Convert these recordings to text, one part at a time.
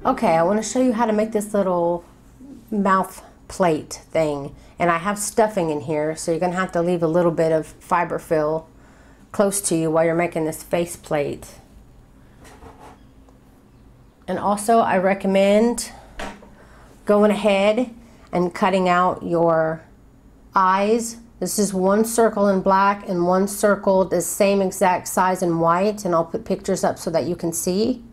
Okay, I want to show you how to make this little mouth plate thing. And I have stuffing in here, so you're going to have to leave a little bit of fiber fill close to you while you're making this face plate. And also I recommend going ahead and cutting out your eyes. This is one circle in black and one circle the same exact size in white, and I'll put pictures up so that you can see.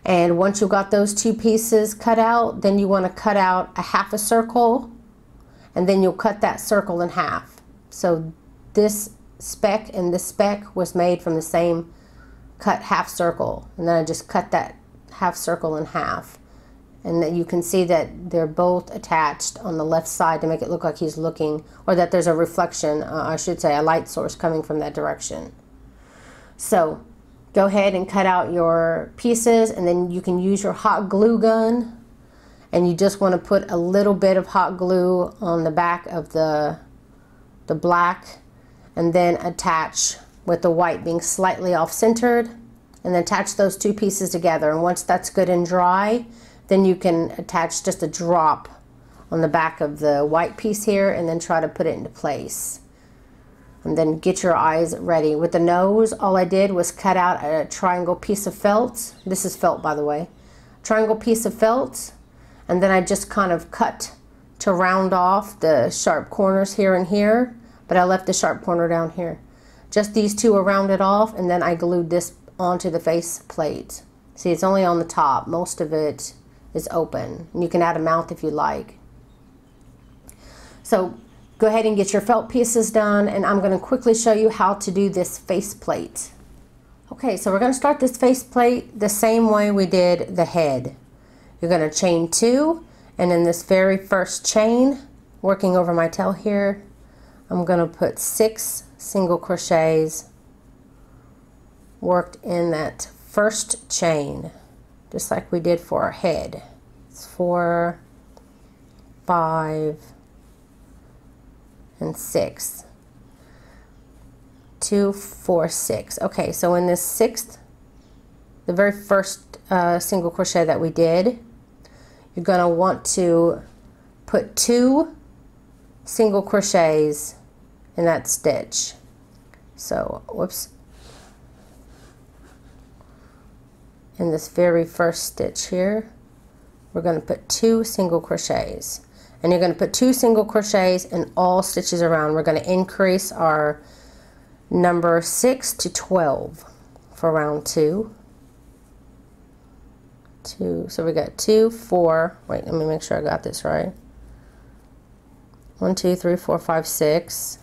And once you've got those two pieces cut out, then you want to cut out a half a circle, and then you'll cut that circle in half. So this speck and this speck was made from the same cut half circle, and then I just cut that half circle in half. And that you can see that they're both attached on the left side to make it look like he's looking, or that there's a reflection, I should say a light source coming from that direction. So go ahead and cut out your pieces, and then you can use your hot glue gun, and you just want to put a little bit of hot glue on the back of the black, and then attach with the white being slightly off centered, and then attach those two pieces together. And once that's good and dry, then you can attach just a drop on the back of the white piece here, and then try to put it into place. And then get your eyes ready. With the nose, all I did was cut out a triangle piece of felt. This is felt, by the way. Triangle piece of felt, and then I just kind of cut to round off the sharp corners here and here, but I left the sharp corner down here. Just these two are rounded off, and then I glued this onto the face plate. See, it's only on the top. Most of it is open, and you can add a mouth if you like. So go ahead and get your felt pieces done, and I'm going to quickly show you how to do this face plate. Okay, so we're going to start this face plate the same way we did the head. You're going to chain 2, and in this very first chain, working over my tail here, I'm going to put 6 single crochets worked in that first chain, just like we did for our head. It's 4, 5, and 6. 2, 4, 6. Okay, so in this 6th, the very first single crochet that we did, you're going to want to put 2 single crochets in that stitch. So, whoops. In this very first stitch here, we're going to put 2 single crochets. And you're going to put 2 single crochets in all stitches around. We're going to increase our number 6 to 12 for round 2. So we got 2, 4, wait, let me make sure I got this right. 1, 2, 3, 4, 5, 6.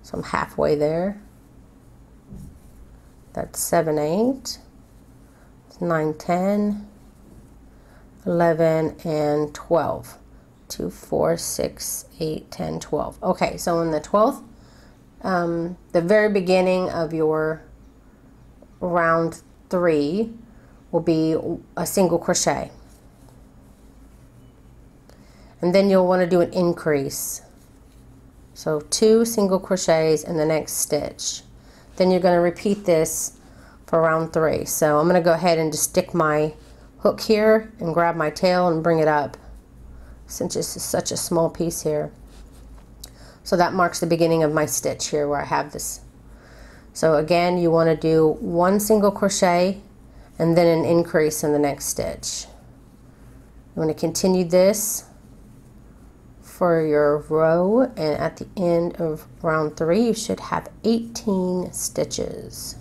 So I'm halfway there. That's 7, 8, 9, 10, 11, and 12. 2, 4, 6, 8, 10, 12. Okay, so in the 12th, the very beginning of your round 3 will be a single crochet. And then you'll want to do an increase. So 2 single crochets in the next stitch. Then you're going to repeat this for round 3. So I'm going to go ahead and just stick my hook here and grab my tail and bring it up, since this is such a small piece here. So that marks the beginning of my stitch here where I have this. So again, you want to do 1 single crochet and then an increase in the next stitch. You want to continue this for your row, and at the end of round 3 you should have 18 stitches.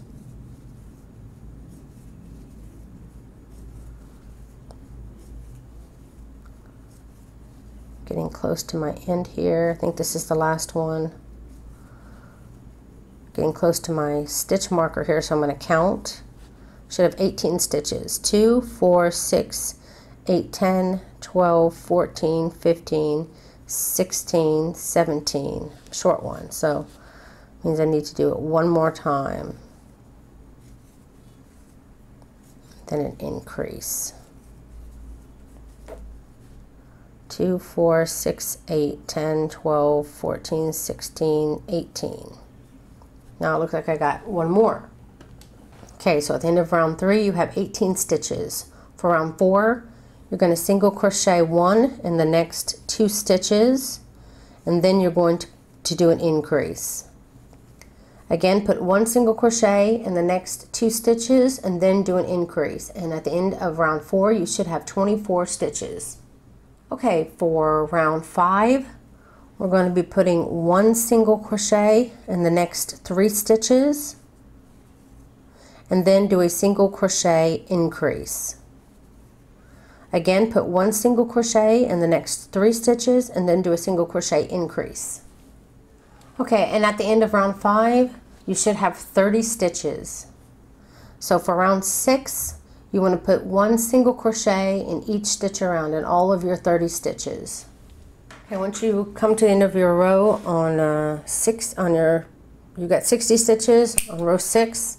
Getting close to my end here. I think this is the last one. Getting close to my stitch marker here, so I'm going to count. Should have 18 stitches. 2, 4, 6, 8, 10, 12, 14, 15, 16, 17. Short one, so means I need to do it one more time. Then an increase. 2, 4, 6, 8, 10, 12, 14, 16, 18. Now it looks like I got one more. Okay, so at the end of round 3 you have 18 stitches. For round 4 you're going to single crochet 1 in the next 2 stitches, and then you're going to do an increase. Again, put 1 single crochet in the next 2 stitches and then do an increase, and at the end of round 4 you should have 24 stitches. Okay, for round 5 we're going to be putting 1 single crochet in the next 3 stitches and then do a single crochet increase. Again, put 1 single crochet in the next 3 stitches and then do a single crochet increase. Okay, and at the end of round 5 you should have 30 stitches. So for round 6 you want to put 1 single crochet in each stitch around in all of your 30 stitches. Okay, once you come to the end of your row on you got 60 stitches on row 6,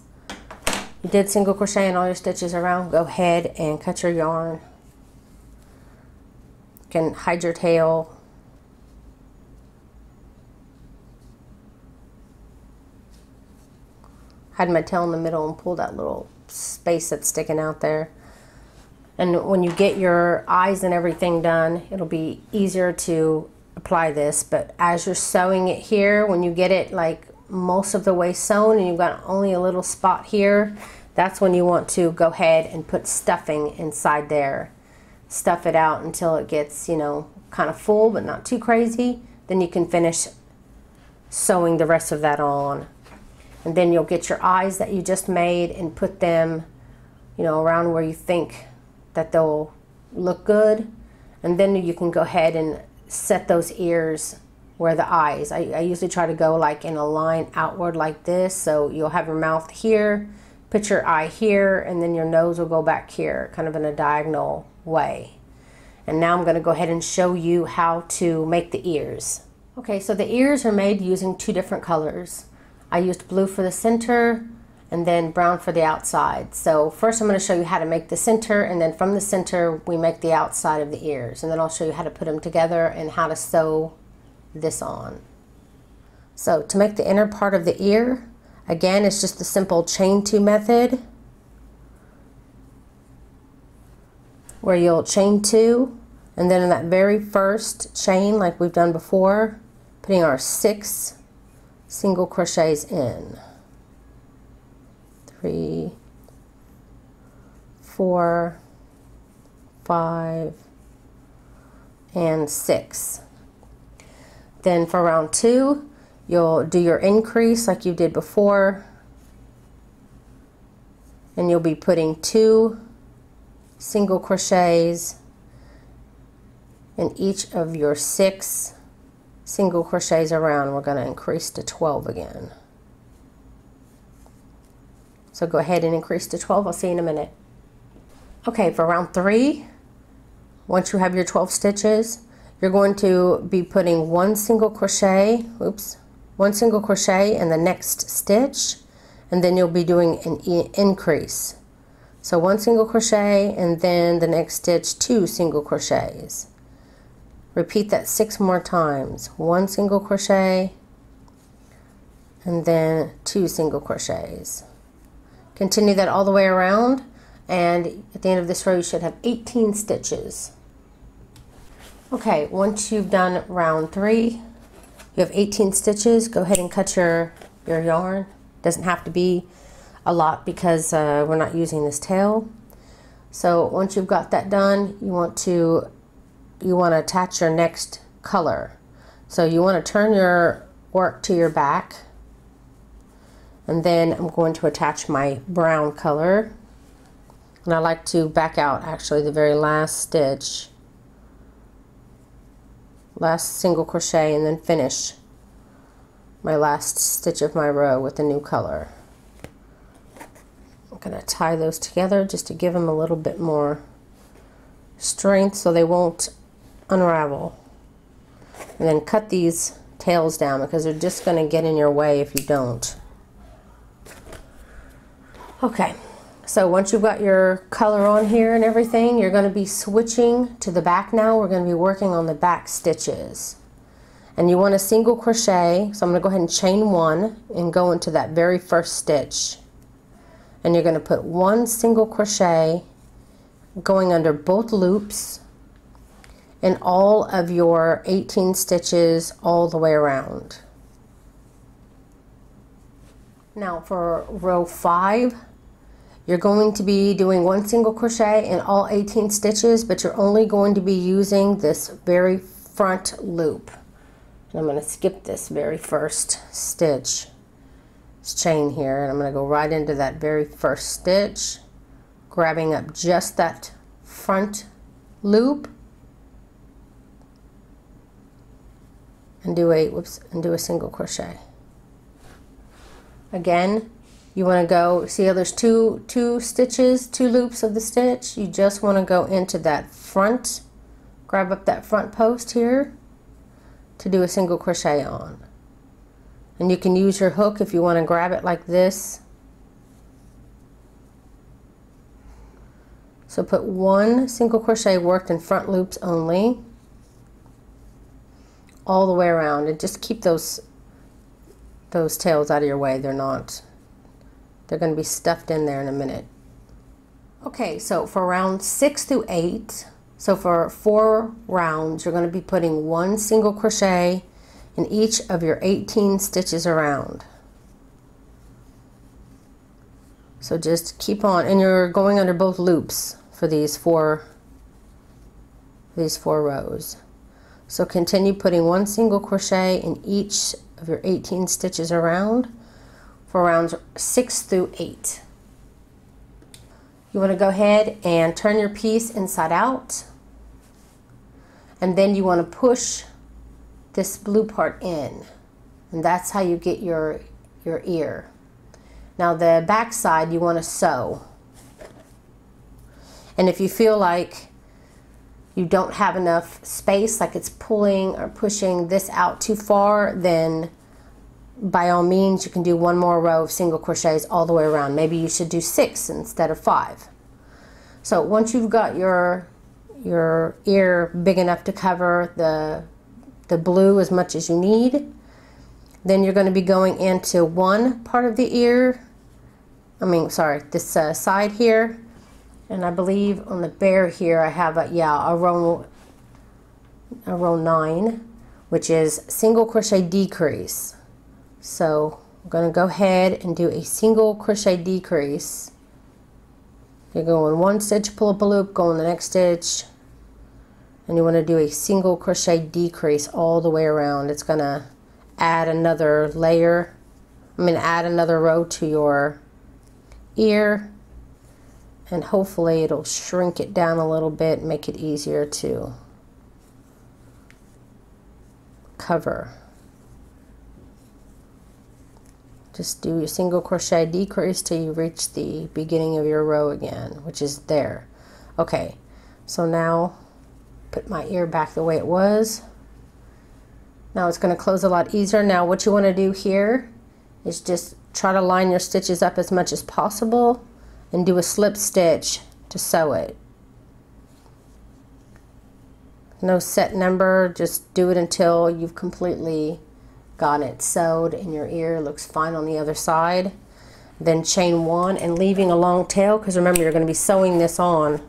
you did single crochet in all your stitches around, go ahead and cut your yarn. You can hide your tail. Hide my tail in the middle and pull that little space that's sticking out there. And when you get your eyes and everything done, it'll be easier to apply this. But as you're sewing it here, when you get it like most of the way sewn and you've got only a little spot here, that's when you want to go ahead and put stuffing inside there. Stuff it out until it gets, you know, kind of full but not too crazy. Then you can finish sewing the rest of that on. And then you'll get your eyes that you just made and put them, you know, around where you think that they'll look good. And then you can go ahead and set those ears where the eyes. I usually try to go like in a line outward like this, so you'll have your mouth here, put your eye here, and then your nose will go back here, kind of in a diagonal way. And now I'm going to go ahead and show you how to make the ears. Okay, so the ears are made using 2 different colors. I used blue for the center and then brown for the outside. So first I'm going to show you how to make the center, and then from the center we make the outside of the ears, and then I'll show you how to put them together and how to sew this on. So to make the inner part of the ear, again it's just the simple chain 2 method, where you'll chain 2 and then in that very first chain, like we've done before, putting our 6 single crochets in. 3, 4, 5, and 6. Then for round 2, you'll do your increase like you did before, and you'll be putting 2 single crochets in each of your 6 single crochets around. We're going to increase to 12 again. So go ahead and increase to 12. I'll see you in a minute. Okay, for round 3, once you have your 12 stitches, you're going to be putting 1 single crochet, 1 single crochet in the next stitch, and then you'll be doing an increase. So 1 single crochet and then the next stitch 2 single crochets. Repeat that 6 more times. 1 single crochet and then 2 single crochets. Continue that all the way around, and at the end of this row you should have 18 stitches. Okay, once you've done round 3, you have 18 stitches, go ahead and cut your yarn. Doesn't have to be a lot because we're not using this tail. So once you've got that done, you want to attach your next color. So you want to turn your work to your back, and then I'm going to attach my brown color, and I like to back out actually the very last stitch, last single crochet, and then finish my last stitch of my row with the new color. I'm going to tie those together just to give them a little bit more strength so they won't unravel. And then cut these tails down because they're just going to get in your way if you don't. Okay, so once you've got your color on here and everything, you're going to be switching to the back now. We're going to be working on the back stitches. And you want a single crochet, so I'm going to go ahead and chain 1 and go into that very first stitch. and you're going to put one single crochet going under both loops in all of your 18 stitches all the way around. Now for row 5, you're going to be doing one single crochet in all 18 stitches, but you're only going to be using this very front loop. And I'm going to skip this very first stitch. This chain here, and I'm going to go right into that very first stitch, grabbing up just that front loop, and do a single crochet. Again, you want to go, see how there's two stitches, 2 loops of the stitch? You just want to go into that front, grab up that front post here to do a single crochet on. And you can use your hook if you want to grab it like this. So put one single crochet worked in front loops only, all the way around, and just keep those tails out of your way. They're going to be stuffed in there in a minute. Okay, so for round 6 through 8, so for 4 rounds, you're going to be putting one single crochet in each of your 18 stitches around. So just keep on, and you're going under both loops for these four rows. So continue putting one single crochet in each of your 18 stitches around for rounds 6 through 8. You want to go ahead and turn your piece inside out, and then you want to push this blue part in, and that's how you get your ear. Now the back side you want to sew, and if you feel like you don't have enough space, like it's pulling or pushing this out too far, then by all means you can do one more row of single crochets all the way around. Maybe you should do 6 instead of 5. So once you've got your ear big enough to cover the blue as much as you need, then you're going to be going into one part of the ear, this side here, and I believe on the bear here I have a row 9, which is single crochet decrease. So I'm going to go ahead and do a single crochet decrease. You go in one stitch, pull up a loop, go in the next stitch, and you want to do a single crochet decrease all the way around. It's going to add another layer, add another row to your ear, and hopefully it'll shrink it down a little bit, make it easier to cover. Just do your single crochet decrease till you reach the beginning of your row again, which is there. Okay, so now put my ear back the way it was. Now it's going to close a lot easier. Now what you want to do here is just try to line your stitches up as much as possible and do a slip stitch to sew it. No set number, just do it until you've completely got it sewed and your ear looks fine on the other side. Then chain 1 and leaving a long tail, because remember you're going to be sewing this on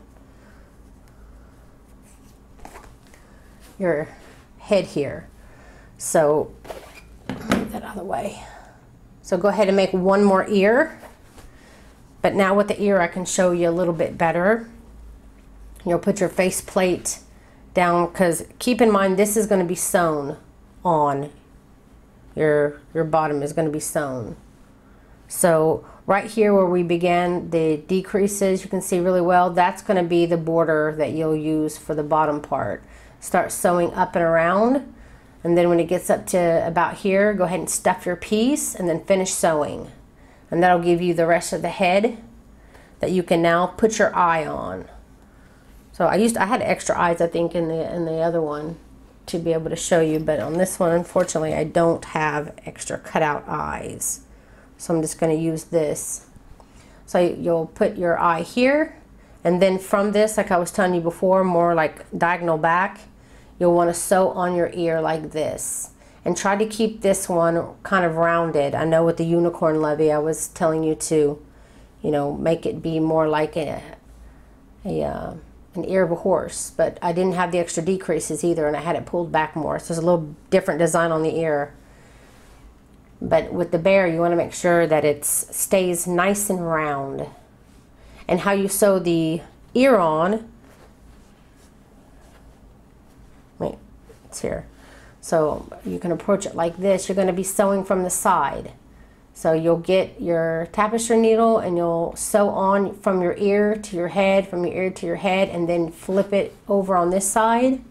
your head here. So move that out of the way. So go ahead and make one more ear, but now with the ear I can show you a little bit better. You'll put your face plate down, because keep in mind this is going to be sewn on. Your bottom is going to be sewn. So right here where we began the decreases, you can see really well, that's going to be the border that you'll use for the bottom part. Start sewing up and around, and then when it gets up to about here, go ahead and stuff your piece and then finish sewing, and that'll give you the rest of the head that you can now put your eye on. So I had extra eyes, I think, in the other one to be able to show you, but on this one unfortunately I don't have extra cutout eyes, so I'm just going to use this. So you'll put your eye here, and then from this, like I was telling you before, more like diagonal back, you'll want to sew on your ear like this, and try to keep this one kind of rounded. I know with the unicorn Lovey I was telling you to you know, make it be more like an ear of a horse. But I didn't have the extra decreases either, and I had it pulled back more. So there's a little different design on the ear. But with the bear, you want to make sure that it stays nice and round. And how you sew the ear on, wait, it's here. So you can approach it like this. You're going to be sewing from the side. So you'll get your tapestry needle and you'll sew on from your ear to your head, from your ear to your head, and then flip it over on this side.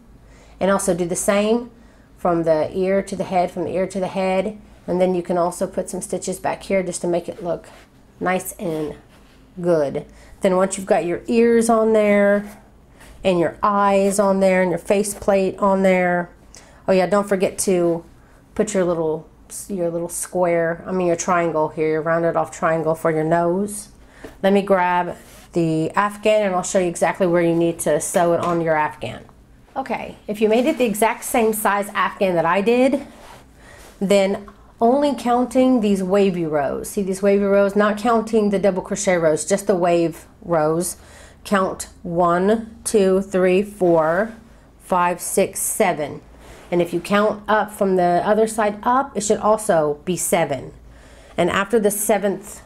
And also do the same from the ear to the head, from the ear to the head. And then you can also put some stitches back here just to make it look nice and good. Then once you've got your ears on there and your eyes on there and your face plate on there, oh yeah, don't forget to put your little square, your triangle here, your rounded off triangle for your nose. Let me grab the afghan and I'll show you exactly where you need to sew it on your afghan. Okay, if you made it the exact same size afghan that I did, then only counting these wavy rows, see these wavy rows, not counting the double crochet rows, just the wave rows, count 1, 2, 3, 4, 5, 6, 7. And if you count up from the other side up, it should also be 7. And after the seventh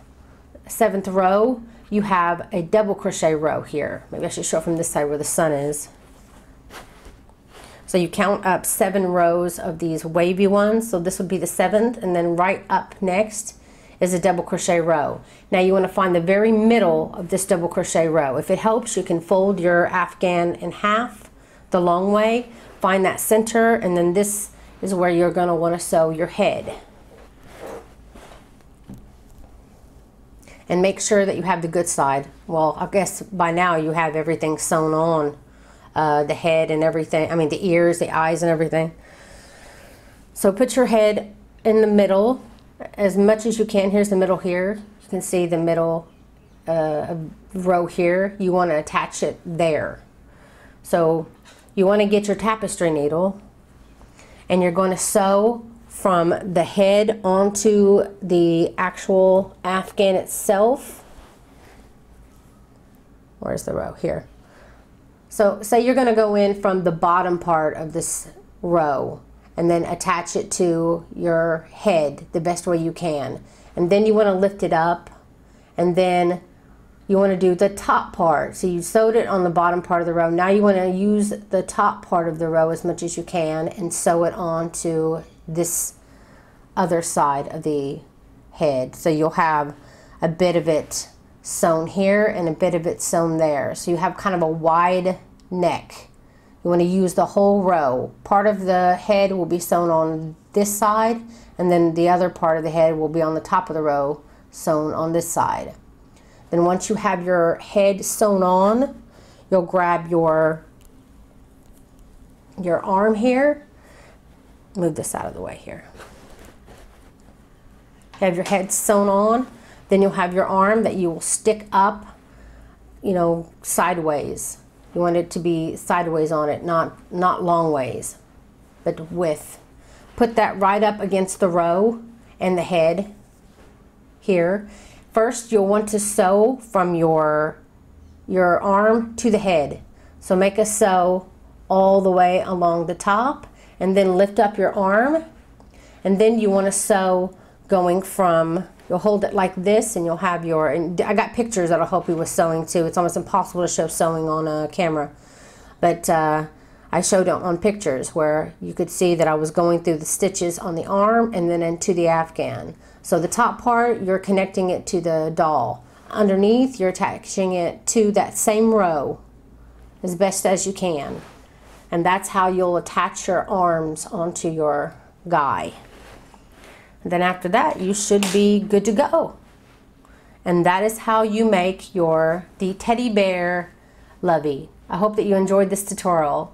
row, you have a double crochet row here. Maybe I should show it from this side where the sun is. So you count up 7 rows of these wavy ones. So this would be the 7th, and then right up next is a double crochet row. Now you want to find the very middle of this double crochet row. If it helps, you can fold your afghan in half the long way. Find that center, and then this is where you're going to want to sew your head. And make sure that you have the good side. Well, I guess by now you have everything sewn on, the head and everything, the ears, the eyes and everything. So put your head in the middle as much as you can. Here's the middle here. You can see the middle row here. You want to attach it there. So you want to get your tapestry needle and you're going to sew from the head onto the actual afghan itself. Where's the row? Here. So say you're going to go in from the bottom part of this row and then attach it to your head the best way you can. And then you want to lift it up, and then you want to do the top part. So you sewed it on the bottom part of the row. Now you want to use the top part of the row as much as you can and sew it onto this other side of the head. So you'll have a bit of it sewn here and a bit of it sewn there. So you have kind of a wide neck. You want to use the whole row. Part of the head will be sewn on this side, and then the other part of the head will be on the top of the row sewn on this side. Then once you have your head sewn on, you'll grab your arm here. Move this out of the way here. Have your head sewn on, then you'll have your arm that you will stick up, sideways. You want it to be sideways on it, not long ways, but width. Put that right up against the row and the head here. First, you'll want to sew from your arm to the head. So make a sew all the way along the top, and then lift up your arm, and then you want to sew going from, you'll hold it like this, and you'll have your, and I got pictures that'll help you with sewing too. It's almost impossible to show sewing on a camera, but I showed it on pictures where you could see that I was going through the stitches on the arm and then into the afghan. So the top part, you're connecting it to the doll. Underneath, you're attaching it to that same row as best as you can. And that's how you'll attach your arms onto your guy. And then after that, you should be good to go. And that is how you make the teddy bear Lovey. I hope that you enjoyed this tutorial.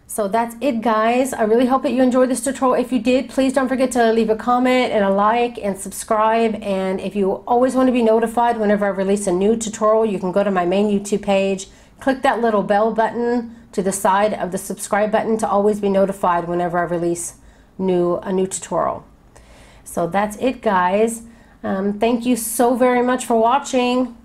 So that's it, guys. I really hope that you enjoyed this tutorial. If you did, please don't forget to leave a comment and a like and subscribe. And if you always want to be notified whenever I release a new tutorial, you can go to my main YouTube page, click that little bell button to the side of the subscribe button to always be notified whenever I release a new tutorial. So that's it, guys. Thank you so very much for watching.